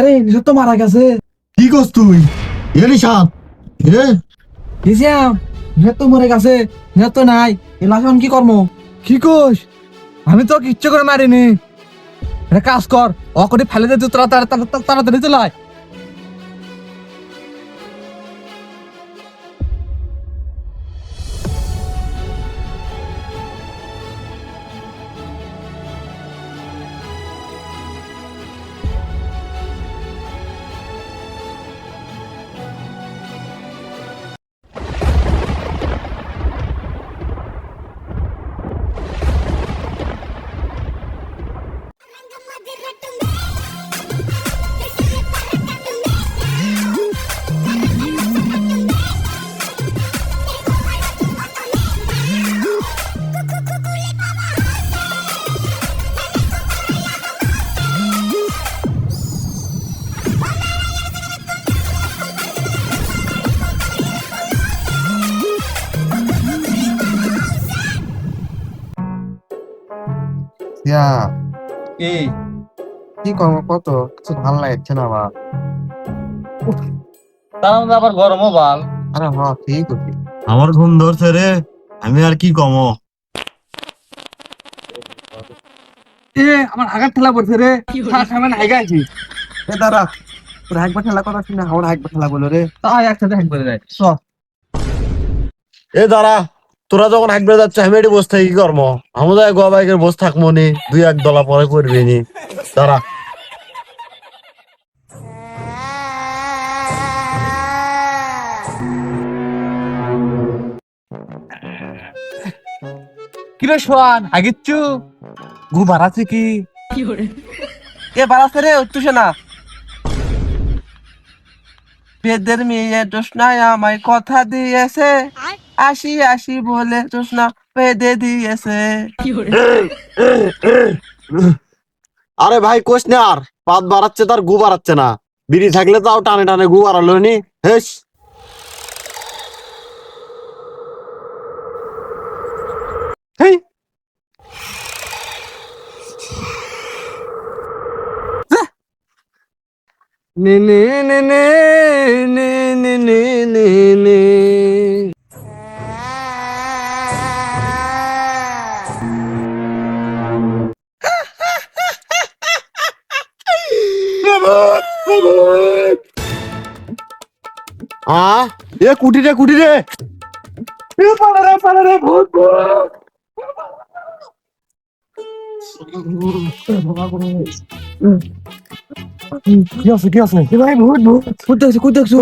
রে নিশাত তো মারা গেছে। কি করছ তুই? নিশাত গেছিলাম, নিশাত তো মরে গেছে, নিশাত তো নাই। এই লাশ এখন কি কর্ম? কি কোস? আমি তো ইচ্ছে করে মারিনি। একটা কাজ কর, অকটি ফেলে দে, তুই তাড়াতাড়ি চলে আয়। ইয়া এই কি করবো কত কিছু ভালো লাগছে না বা। তার মধ্যে আবার গরমও বাল। আরে হ ঠিক করবি। আমার ঘুম ধরছে রে, আমি আর কি কমো। আমার আঘাত ঠেলা পড়ছে রে। সামনে হাইগা আছি। এ দাঁড়া, তোর একবার খেলা কথা শুনে আমার একবার খেলা বলো রে। তাই একসাথে হাইক করে যায়। এ দাঁড়া, তোরা যখন হাঁকবে যাচ্ছে আমি এটি বসে থাকি কি কর্ম? আমাদের গোয়া বাইকের বসে থাকবো নি, দুই এক দলা পরে করবি নি। দাঁড়া, কিরে সোয়ান হাগিচ্ছু? গু বাড়াচ্ছে কি? এ বাড়াচ্ছে রে উঠছে না। পেদের মেয়ে জোসনায় আমায় কথা দিয়েছে, আসি আসি বলে জোসনা পেদে দিয়েছে। আরে ভাই কোষ না, আর পাত বাড়াচ্ছে তার গু বাড়াচ্ছে না। বিড়ি থাকলে তাও টানে টানে গু বাড়ালো নি। হেস, হেই, নে নে নে নে নে নে নে নে নে। এ কুটি রে কুটি রে। পালা রে ভূত ভূত। কি আছে কি আছে? এ ভাই ভূত ভূত ভূত দেখছো ভূত দেখছো।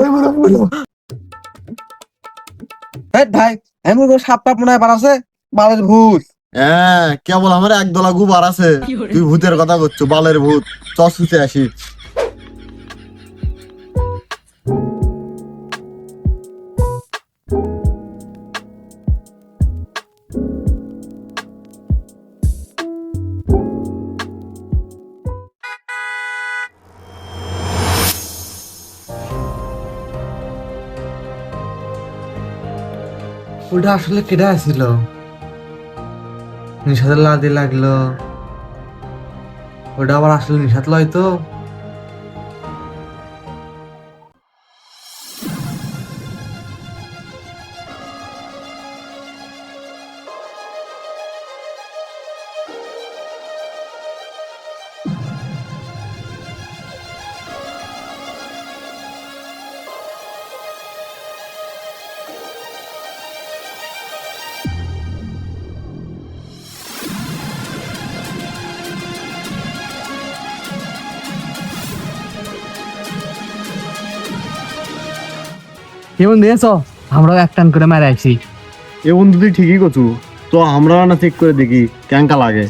ভাই আমি বলবো সাপ টাপ মনে হয় বাড়াচ্ছে, বালের ভূত। হ্যাঁ, কেবল আমার একদলা গু বাড়াছে। তুই ভূতের কথা করছো, বালের ভূত। চুতে আসি। ওটা আসলে কেডা ছিল? নিশাতের লাদি লাগলো। ওটা আবার আসলে নিশাত লয় তো। কেমন দিয়েছ? আমরাও এক টান করে মারা আছি। এ বন্ধু তুই ঠিকই করছু, তো আমরা না চেক করে দেখি কেঙ্কা লাগে।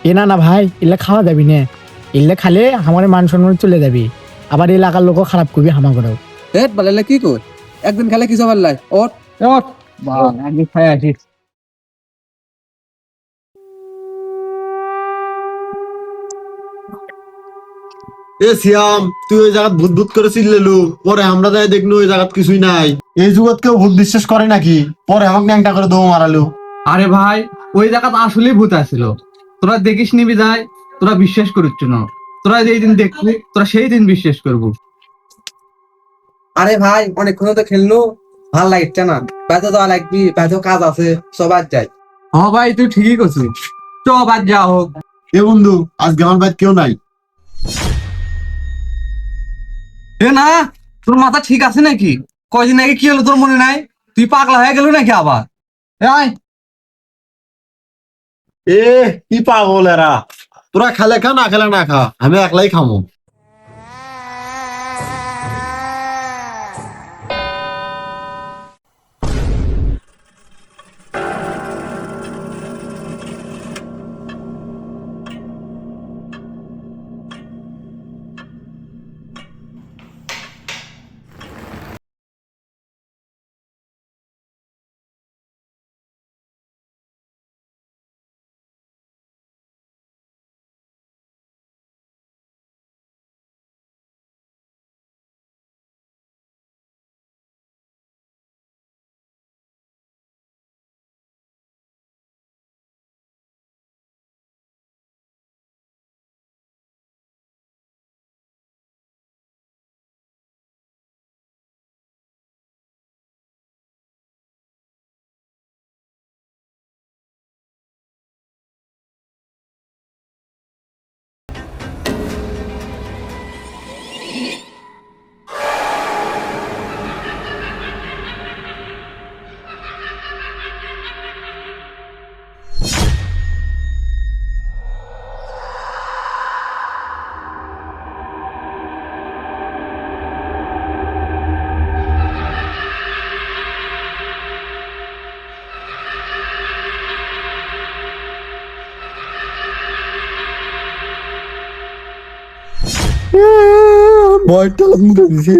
এ না না ভাই, এলে খাওয়া যাবি না। এলে খালে আমার মান সম্মান চলে যাবি, আবার এলাকার লোকও খারাপ করবি হামা করেও। হেট বালেলে কি কর, একদিন খেলে কিছু পারলাই ওর। একদিন খাই আসি। এ সিয়াম, তুই ওই জায়গা ভূত ভূত করে চিল্লেলু, পরে আমরা যাই দেখলু ওই জায়গা কিছুই নাই। এই যুগত কেউ ভূত বিশ্বাস করে নাকি? পরে আমাকে ন্যাংটা করে দৌ মারালু। আরে ভাই, ওই জায়গাতে আসলেই ভূত আসছিল। তোরা দেখিস নিবি যায়, তোরা বিশ্বাস করিস না। তোরা যেই দিন দেখবি তোরা সেই দিন বিশ্বাস করবো। আরে ভাই অনেকক্ষণ তো খেললো, ভাল লাগছে না, বাইরে দেওয়া লাগবি, বাইরে কাজ আছে, সবার যাই। হ্যাঁ ভাই তুই ঠিকই করছিস, চ বাদ যা হোক। এ বন্ধু, আজকে আমার বাড়িতে কেউ নাই। এ না, তোর মাথা ঠিক আছে নাকি? কয়দিন আগে কি হলো তোর মনে নাই? তুই পাগলা হয়ে গেল নাকি আবার? এ আয়। এ কি পাগল এরা, তোরা খেলে খা না খেলে না খা, আমি একলাই খামো। ভয়টা মুখে দিছি।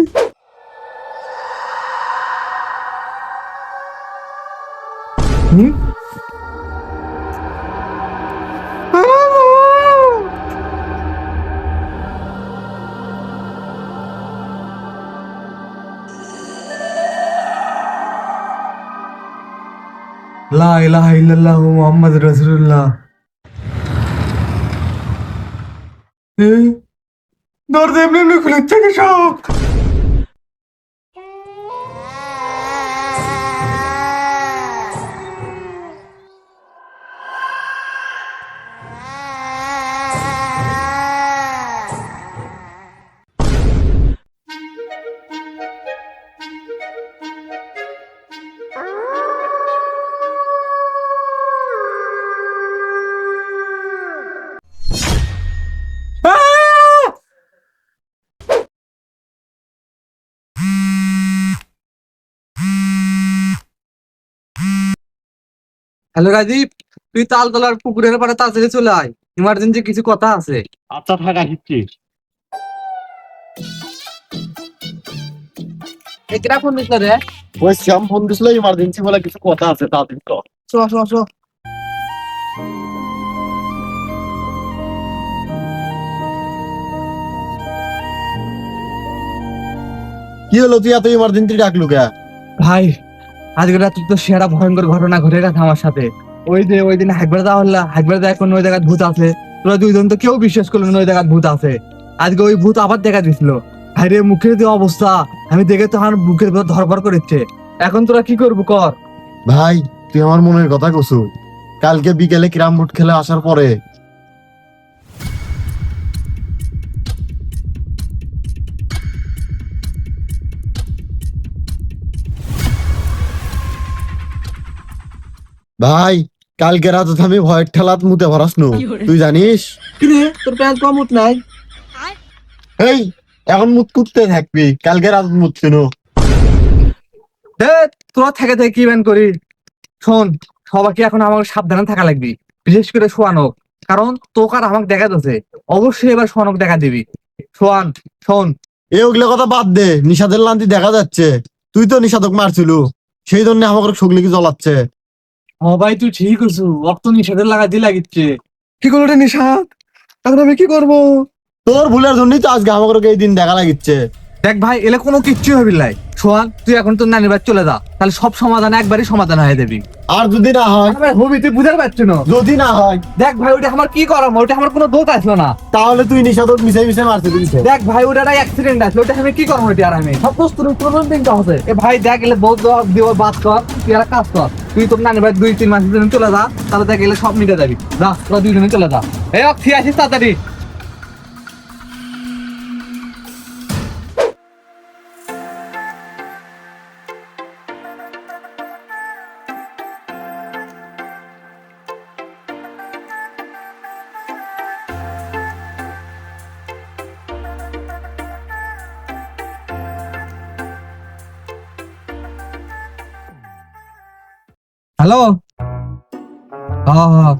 লা ইলাহা ইল্লাল্লাহু মুহাম্মাদুর রাসূলুল্লাহ। দরজা এমনি এমনি খুলে থেকে সব। হ্যালো রাজীব, তুই তালতলার পুকুরের পাড়ে তাড়াতাড়ি চলে আয়, ইমার্জেন্সি কিছু কথা আছে। আচ্ছা থাক, আসছি। কেরা ফোন দিছিল রে? ওই শ্যাম ফোন দিছিল, ইমার্জেন্সি বলে কিছু কথা আছে, তাড়াতাড়ি কর। Show show show. কি হলো, তুই এত ইমার্জেন্সি ডাকলু কে? ভাই আজকে রাতে তো সেরা ভয়ঙ্কর ঘটনা ঘটে গেছে আমার সাথে। ওই দিন হাইকবার দেওয়া হলো, হাইকবার দেওয়া এখন ওই জায়গায় ভূত আছে। তোরা দুইজন তো কেউ বিশ্বাস করলো না ওই জায়গায় ভূত আছে। আজকে ওই ভূত আবার দেখা দিছিল। ভাইরে মুখের যে অবস্থা, আমি দেখে তো আমার বুকের ভেতর ধরপড় করেছে। এখন তোরা কি করবো কর। ভাই তুই আমার মনের কথা কছু। কালকে বিকেলে ক্যারাম বোর্ড খেলে আসার পরে ভাই, কালকে রাতে তো আমি ভয়ের ঠেলাত মুতে ভরাস নু, তুই জানিস? কিরে তোর প্যান্ট কমুট নাই? এই এখন মুত কুততে থাকবি, কালকে রাত মুত কেন? তোরা থেকে থেকে কি ব্যান করি। শোন, সবাইকে এখন আমাকে সাবধানে থাকা লাগবে, বিশেষ করে সোয়ানক। কারণ তোকে আর আমাকে দেখা যাচ্ছে, অবশ্যই এবার সোয়ানক দেখা দিবি। সোয়ান শোন, ওগুলো কথা বাদ দে, নিষাদের লান্তি দেখা যাচ্ছে। তুই তো নিষাদক মারছিল, সেই জন্য আমাকে সগলিকে জ্বলাচ্ছে। ভাই তুই ঠিক আছো, অর্থ নিষেধের লাগাতে লাগিচ্ছে। কি করলো রে নিষাদ, এখন আমি কি করবো? তোর ভুলের জন্যই তো আজকে আমাকে এই দিন দেখা লাগিচ্ছে। দেখ ভাই এলে কোনো কিচ্ছু হবি নাই। সোহান তুই এখন তোর নানির বাড়ি চলে যা, তাহলে সব সমাধান একবারই সমাধান হয়ে যাবি। আর যদি না হয়? হবি তুই বুঝতে পারছি না। যদি না হয় দেখ ভাই ওটা আমার কি করাম, ওটা আমার কোনো দোষ আসলো না। তাহলে তুই নিশাদ মিশাই মিশাই মারতে দিস। দেখ ভাই ওটা একটা অ্যাক্সিডেন্ট আসলো, ওটা আমি কি করবো? ওটা আর আমি সব দোষ তোর দিনটা আছে। এ ভাই দেখ এলে বহুত দিব বাদ কর, তুই একটা কাজ কর, তুই তোর নানির বাড়ি 2-3 মাসের জন্য চলে যা, তাহলে দেখ এলে সব মিটে যাবি। যা তোরা 2 জনে চলে যা। এই অক্ষি আসিস তাড়াতাড়ি। হ্যালো, হ্যাঁ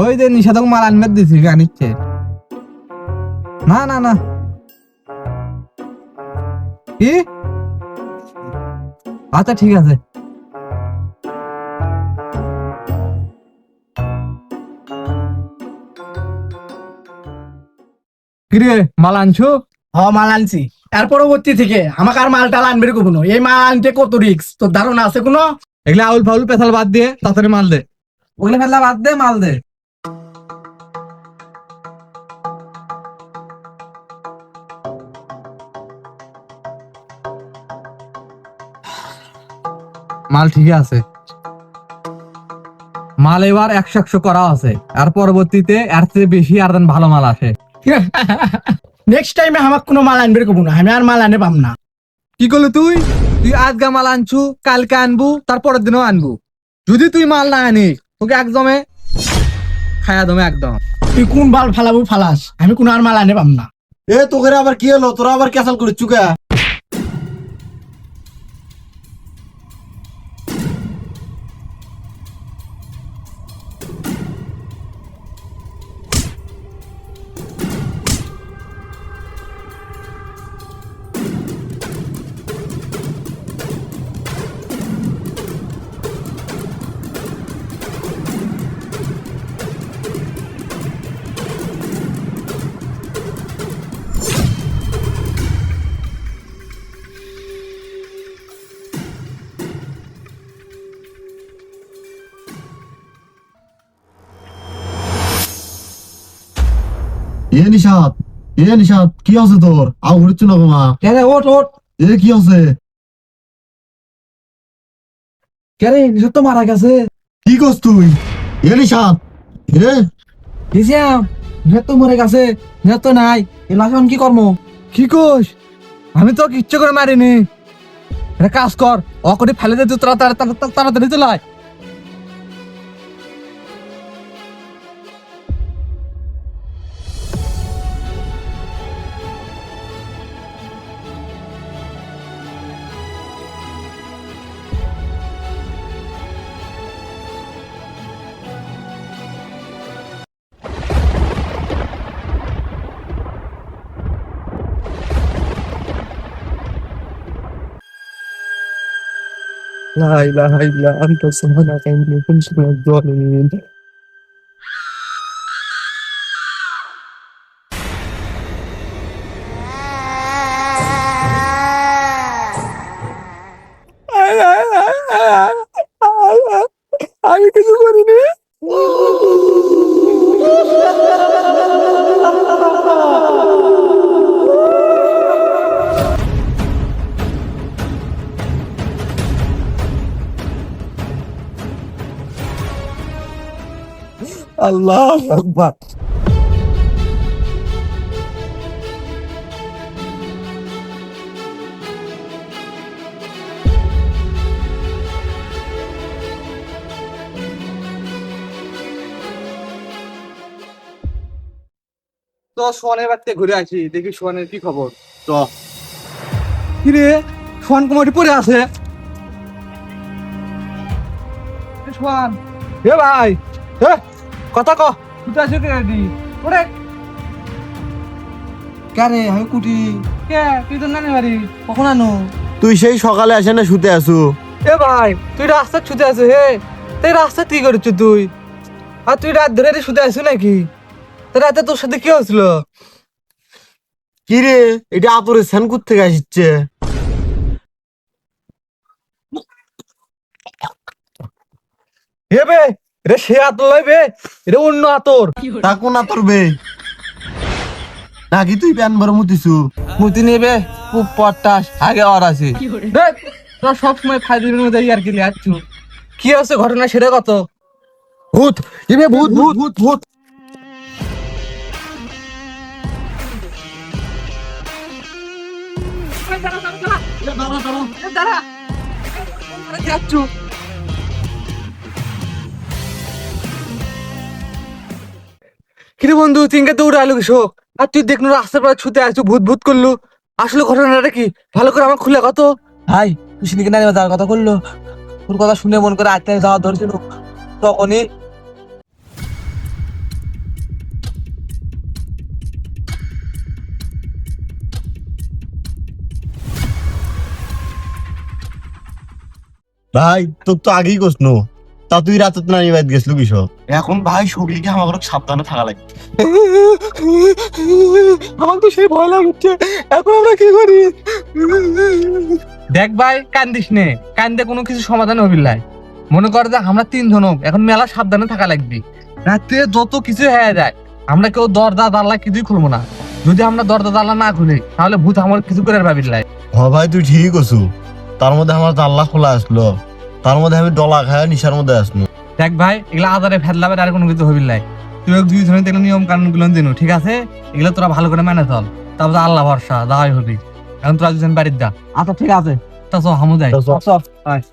ওই যে নিষেধক মাল আনবে দিছি আনিচ্ছে। না না না কি, আচ্ছা ঠিক আছে। কিরে মাল আনছো? মাল আনছি। এর পরবর্তী থেকে আমাকে আর মাল টাল আনবে কোনো, এই মাল আনতে কত রিক্স তোর ধারণা আছে কোনো? এগুলা আউল ফাউল পেছাল বাদ দিয়ে তাড়াতাড়ি মাল দে। ওগুলো ফেলা বাদ দে, মাল দে। মাল ঠিকই আছে, মাল এবার 100 করা আছে, আর পরবর্তীতে এর চেয়ে বেশি আর ভালো মাল আসে। নেক্সট টাইমে আমাকে কোনো মাল আনবে কোনো, আমি আর মাল আনে পাম না। কি করলি তুই? তুই আজকে মাল আনছু, কালকে আনবু, তারপরের দিনও আনবু। যদি তুই মাল না আনিস তোকে একদমে খায়া দমে একদম। তুই কোন বাল ফালাবো ফালাস, আমি কোনো আর মাল আনে পাম না। এ তোকে আবার কি হলো? তোরা আবার ক্যান্সেল করে চুকা? এ নিশাদ কি আছে তোর? আও ঘুরছ না গোমা? কেরে ওঠ ওঠ। এ কি আছে? কেরে নিষেধ তো মারা গেছে। কি করছ তুই? এ নিশাদ এ হিসাম নিষেধ তো মরে গেছে, নিষেধ তো নাই। এই লাশ এখন কি করবো? কি কোস? আমি তো কিচ্ছু করে মারিনি। একটা কাজ কর, অকটি ফেলে দে, তুই তাড়াতাড়ি চলে আয়। لا إله إلا أنت سبحانك إني كنت من الظالمين. আমি কিছু করিনি। আল্লাহ আকবার। তো সোহানের বাড়িতে ঘুরে আসি, দেখি সোহানের কি খবর। চ কি রে, সোহান কুমারী পড়ে আছে। সোহান এ ভাই, কথা ক, তুই আসো কে রেডি ওরে? কেরে আমি কুটি। কে তুই তো নানি বাড়ি কখন আনো? তুই সেই সকালে আসে না শুতে আসু? এ ভাই তুই রাস্তা ছুটে আছো হে, তুই রাস্তা কি করছ তুই? আর তুই রাত ধরে শুতে আসু নাকি? তো রাতে তোর সাথে কি হয়েছিল? কি রে, এটা আতরের স্যান থেকে আসছে? এ বে, রে সে আতর লয় বে, রে অন্য আতর। তা কোন আতর বে? নাকি তুই প্যান বড় মুতিছু? মুতি নেবে খুব পটাশ আগে আর আছে। দেখ, তোরা সবসময় ফাইজের মধ্যে আর কি লিয়াচ্ছু। কি হচ্ছে ঘটনা সেটা কত? ভূত, ইবে ভূত ভূত ভূত ভূত। কিরে বন্ধু, তিনকে দৌড়ে আলো কিসো? আর তুই দেখনু রাস্তার পরে ছুটে আসছু, ভূত ভূত করলু। আসলে ঘটনাটা কি ভালো করে আমার খুলে কত। ভাই তুই সেদিকে না যাওয়ার কথা করলো, তোর কথা শুনে মন করে আজকে যাওয়া ধরছিল, তখনই ভাই তোর তো আগেই কসনো, তা তুই রাতে নানি বাইত গেছলু কিস? এখন ভাই সগলিকে আমাকে সাবধানে থাকা লাগে। আমার তো সেই ভয় লাগছে, এখন আমরা কি করি? দেখ ভাই, কান্দিস নে, কান্দে কোনো কিছু সমাধান হবিল্লাই। মনে কর যে আমরা তিনজন হোক, এখন মেলা সাবধানে থাকা লাগবে। রাতে যত কিছু হয়ে যায়, আমরা কেউ দরজা জানলা কিছুই খুলবো না। যদি আমরা দরজা জানলা না খুলি, তাহলে ভূত আমার কিছু করে ভাবিল্লাই। হ ভাই তুই ঠিকই কছু, তার মধ্যে আমার জানলা খোলা আসলো, তার মধ্যে আমি ডলা খায় নিশার মধ্যে আসলো। দেখ ভাই, এগুলা আদারে ফেললাবে আর কোনো কিছু হবিল্লাই। তুই দুই ধরনের দেখলে নিয়ম কানুন গুলো দিনু, ঠিক আছে? এগুলো তোরা ভালো করে মেনে চল, তারপর আল্লাহ ভরসা যাই হবি। এখন তোরা দুজন বাড়ির যা। আচ্ছা ঠিক আছে। তা চ হামু যাই। আচ্ছা, আয়।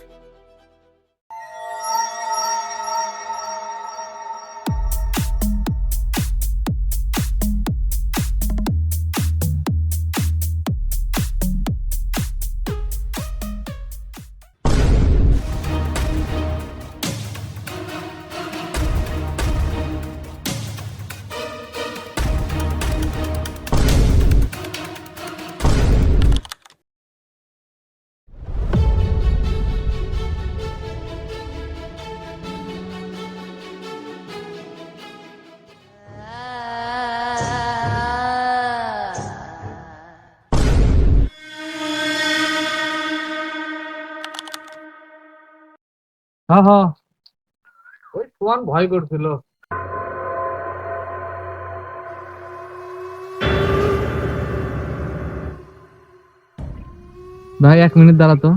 হ্যাঁ হ্যাঁ, ওই সোয়ান ভয় করছিল। ভাই 1 মিনিট দাঁড়া তো।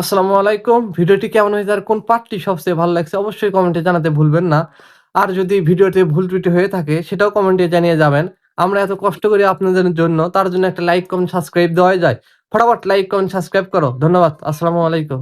আসসালামু আলাইকুম। ভিডিওটি কেমন হয়েছে আর কোন পার্টটি সবচেয়ে ভালো লাগছে অবশ্যই কমেন্টে জানাতে ভুলবেন না। আর যদি ভিডিওতে ভুল ত্রুটি হয়ে থাকে সেটাও কমেন্টে জানিয়ে যাবেন। আমরা এত কষ্ট করি আপনাদের জন্য, তার জন্য একটা লাইক কমেন্ট সাবস্ক্রাইব দেওয়া যায়। ফটাফট লাইক কমেন্ট সাবস্ক্রাইব করো। ধন্যবাদ। আসসালামু আলাইকুম।